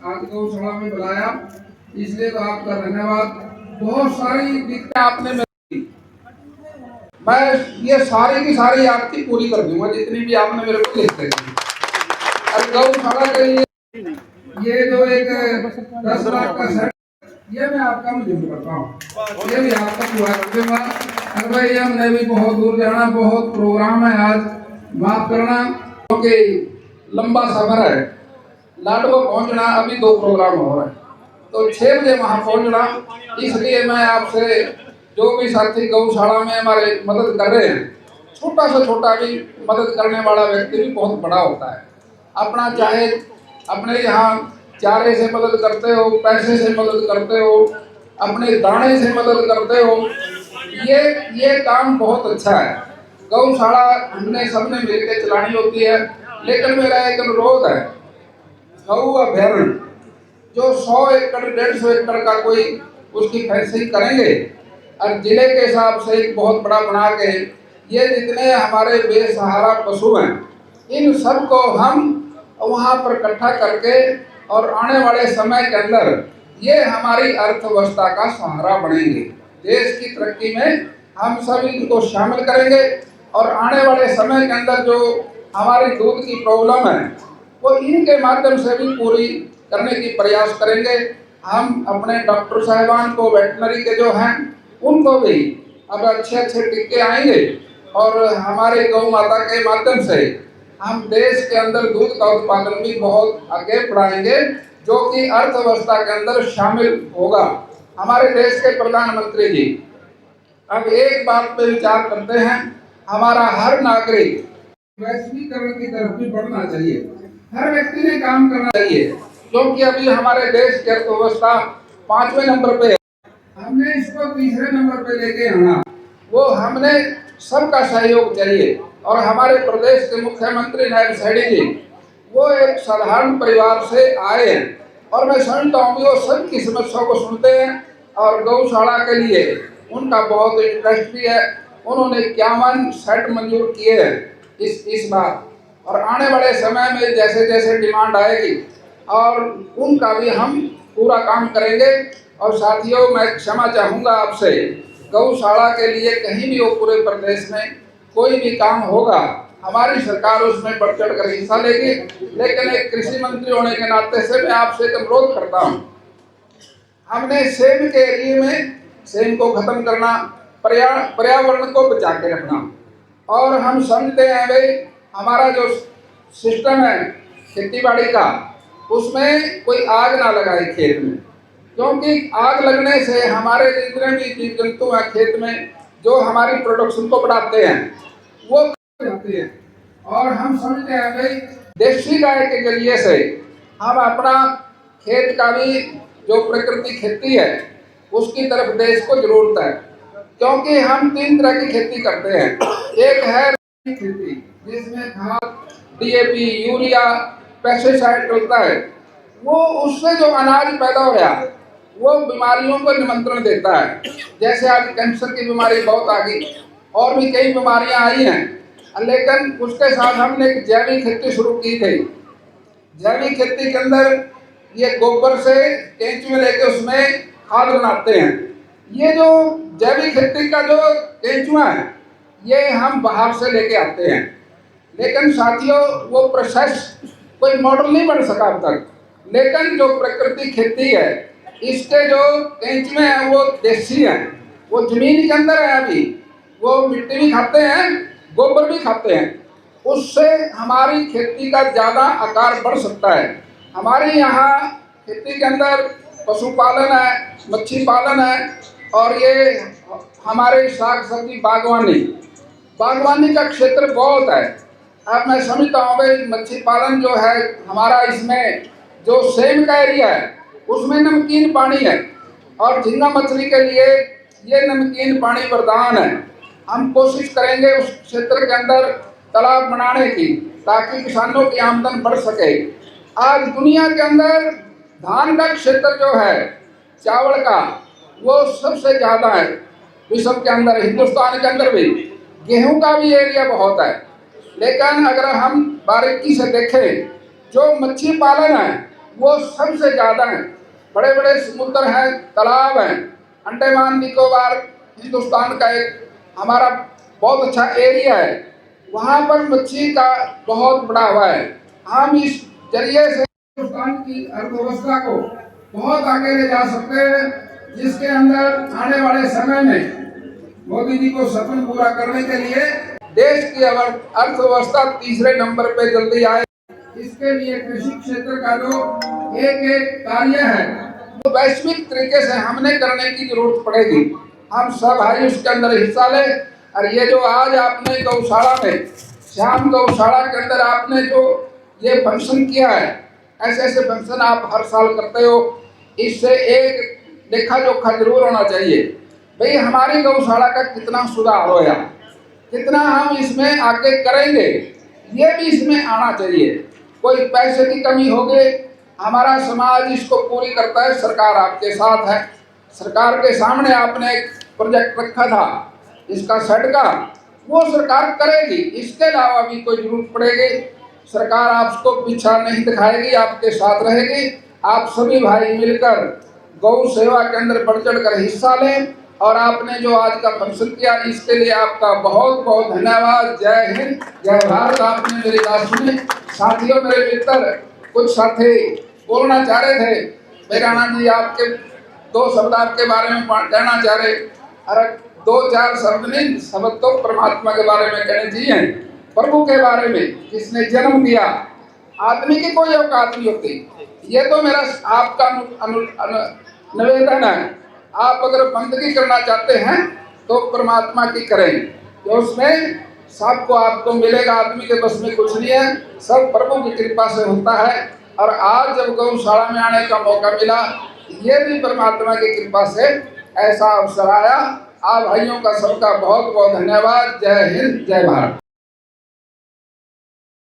आज गौशाला में बुलाया, इसलिए तो आपका धन्यवाद। बहुत सारी दिक्कतें आपने मैं ये सारी की सारी आपकी पूरी कर दूंगा, जितनी भी आपने मेरे को लिख दी। और गौशाला के लिए ये जो एक 10 लाख का सेट, ये मैं आपका मंजूर करता हूँ, ये भी आपका पूरा कर दूंगा। और भाई हमने भी बहुत दूर जाना, बहुत प्रोग्राम है आज, माफ करना क्योंकि लंबा सफर है। लाडवा पहुंचना, अभी 2 प्रोग्राम हो रहे हैं, तो 6 बजे वहां पहुंचना। इसलिए मैं आपसे, जो भी साथी गौशाला में हमारे मदद कर रहे हैं, छोटा से छोटा भी मदद करने वाला व्यक्ति भी बहुत बड़ा होता है। अपना चाहे अपने यहाँ चारे से मदद करते हो, पैसे से मदद करते हो, अपने दाने से मदद करते हो, ये काम बहुत अच्छा है। गौशाला हमने सबने मिलकर चलानी होती है, लेकिन मेरा एक अनुरोध है, गौ अभ्यारण्य जो 100 एकड़ 150 एकड़ का कोई उसकी फेंसिंग करेंगे और जिले के हिसाब से एक बहुत बड़ा बना के, ये जितने हमारे बेसहारा पशु हैं, इन सब को हम वहाँ पर इकट्ठा करके और आने वाले समय के अंदर ये हमारी अर्थव्यवस्था का सहारा बनेंगे। देश की तरक्की में हम सब इनको शामिल करेंगे और आने वाले समय के अंदर जो हमारी दूध की प्रॉब्लम है वो इनके माध्यम से भी पूरी करने की प्रयास करेंगे। हम अपने डॉक्टर साहिबान को, वेटनरी के जो हैं, उनको भी अब अच्छे टीके आएंगे और हमारे गौ माता के माध्यम से हम देश के अंदर दूध का उत्पादन भी बहुत आगे बढ़ाएंगे, जो कि अर्थव्यवस्था के अंदर शामिल होगा। हमारे देश के प्रधानमंत्री जी अब एक बात पे विचार करते हैं, हमारा हर नागरिक वैश्वीकरण की तरफ भी बढ़ना चाहिए, हर व्यक्ति ने काम करना चाहिए, क्योंकि अभी हमारे देश की अर्थव्यवस्था 5वें नंबर पे है, हमने इसको 3रे नंबर पे लेके आना, वो हमने सबका सहयोग चाहिए। और हमारे प्रदेश के मुख्यमंत्री नायब सैनी जी, वो एक साधारण परिवार से आए हैं और मैं समझता हूँ कि वो सबकी समस्याओं को सुनते हैं और गौशाला के लिए उनका बहुत इंटरेस्ट भी है। उन्होंने 51 सेट मंजूर किए हैं इस बार, और आने वाले समय में जैसे जैसे डिमांड आएगी और उनका भी हम पूरा काम करेंगे। और साथियों, मैं क्षमा चाहूँगा आपसे, गौशाला के लिए कहीं भी हो पूरे प्रदेश में कोई भी काम होगा, हमारी सरकार उसमें बढ़ चढ़ कर हिस्सा लेगी। लेकिन एक कृषि मंत्री होने के नाते से मैं आपसे एक अनुरोध करता हूँ, हमने सेब के एरिए में सेब को खत्म करना, पर्यावरण को बचा के रखना, और हम समझते हैं भाई हमारा जो सिस्टम है खेती बाड़ी का, उसमें कोई आग ना लगाए खेत में, क्योंकि आग लगने से हमारे जितने भी जीव जंतु हैं खेत में, जो हमारी प्रोडक्शन को बढ़ाते हैं, वो जाते हैं। और हम समझते हैं भाई देशी गाय के जरिए से हम अपना खेत का भी जो प्रकृति खेती है उसकी तरफ देश को जरूरत है, क्योंकि हम 3 तरह की खेती करते हैं। एक है खेती जिसमें खाद, डीएपी, यूरिया, पेस्टिसाइड होता है, वो उससे जो अनाज पैदा हो गया वो बीमारियों को निमंत्रण देता है। जैसे आज कैंसर की बीमारी बहुत आ गई और भी कई बीमारियां आई हैं, लेकिन उसके साथ हमने एक जैविक खेती शुरू की थी। जैविक खेती के अंदर ये गोबर से केंचुए लेके उसमें खाद बनाते हैं। ये जो जैविक खेती का जो केंचुआ है ये हम बाहर से लेके आते हैं, लेकिन साथियों वो प्रोसेस कोई मॉडल नहीं बन सका अब तक। लेकिन जो प्रकृति खेती है इसके जो केंचुए हैं वो देसी हैं, वो जमीन के अंदर है, अभी वो मिट्टी भी खाते हैं, गोबर भी खाते हैं, उससे हमारी खेती का ज़्यादा आकार बढ़ सकता है। हमारे यहाँ खेती के अंदर पशुपालन है, मच्छी पालन है, और ये हमारे साग सब्जी बागवानी का क्षेत्र बहुत है। अब मैं समझता हूँ भाई मच्छी पालन जो है हमारा, इसमें जो सेम का एरिया है उसमें नमकीन पानी है, और झींगा मछली के लिए ये नमकीन पानी वरदान है। हम कोशिश करेंगे उस क्षेत्र के अंदर तालाब बनाने की, ताकि किसानों की आमदन बढ़ सके। आज दुनिया के अंदर धान का क्षेत्र जो है, चावल का, वो सबसे ज़्यादा है विश्व के अंदर, हिंदुस्तान के अंदर भी। गेहूं का भी एरिया बहुत है, लेकिन अगर हम बारीकी से देखें जो मच्छी पालन है वो सबसे ज़्यादा हैं। बड़े बड़े समुद्र हैं, तालाब हैं। अंडमान निकोबार हिंदुस्तान का एक हमारा बहुत अच्छा एरिया है, वहाँ पर मच्छी का बहुत बढ़ावा है। हम इस जरिए से हिंदुस्तान की अर्थव्यवस्था को बहुत आगे ले जा सकते हैं, जिसके अंदर आने वाले समय में मोदी जी को सपन पूरा करने के लिए देश की अर्थव्यवस्था तीसरे नंबर पे जल्दी आए। इसके लिए कृषि क्षेत्र का जो एक एक कार्य है वो वैश्विक तरीके से हमने करने की जरूरत पड़ेगी। हम सब भाई उसके अंदर हिस्सा ले। और ये जो आज आपने गौशाला में, श्याम गौशाला के अंदर आपने जो ये फंक्शन किया है, ऐसे ऐसे फंक्शन आप हर साल करते हो, इससे एक लेखा जोखा जरूर होना चाहिए भाई हमारी गौशाला का कितना सुधार होया, कितना हम इसमें आगे करेंगे, ये भी इसमें आना चाहिए। कोई पैसे की कमी हो गई, हमारा समाज इसको पूरी करता है, सरकार आपके साथ है। सरकार के सामने आपने एक प्रोजेक्ट रखा था इसका सेट का, वो सरकार करेगी। इसके अलावा भी कोई जरूरत पड़ेगी, सरकार आपको पीछा नहीं दिखाएगी, आपके साथ रहेगी। आप सभी भाई मिलकर गौ सेवा के अंदर बढ़ चढ़ कर हिस्सा लें। और आपने जो आज का फंक्शन किया, इसके लिए आपका बहुत बहुत धन्यवाद। जय हिंद, जय भारत। आपने मेरी बात सुनी। साथियों, मेरे मित्र कुछ साथी बोलना चाह रहे थे, राणा जी आपके दो शब्द आपके बारे में कहना चाह रहे। अरे दो चार शब्द नहीं, शब्द तो परमात्मा के बारे में कहने चाहिए, प्रभु के बारे में, जिसने जन्म दिया। आदमी की कोई औकात नहीं होती। ये तो मेरा आपका निवेदन है। आप अगर बंदगी करना चाहते हैं तो परमात्मा की करें, जो उसमें सबको आपको मिलेगा। आदमी के बस में कुछ नहीं है, सब प्रभु की कृपा से होता है। और आज जब गौशाला में आने का मौका मिला, ये भी परमात्मा की कृपा से ऐसा अवसर आया। आप भाइयों का सबका बहुत बहुत धन्यवाद। जय हिंद, जय भारत।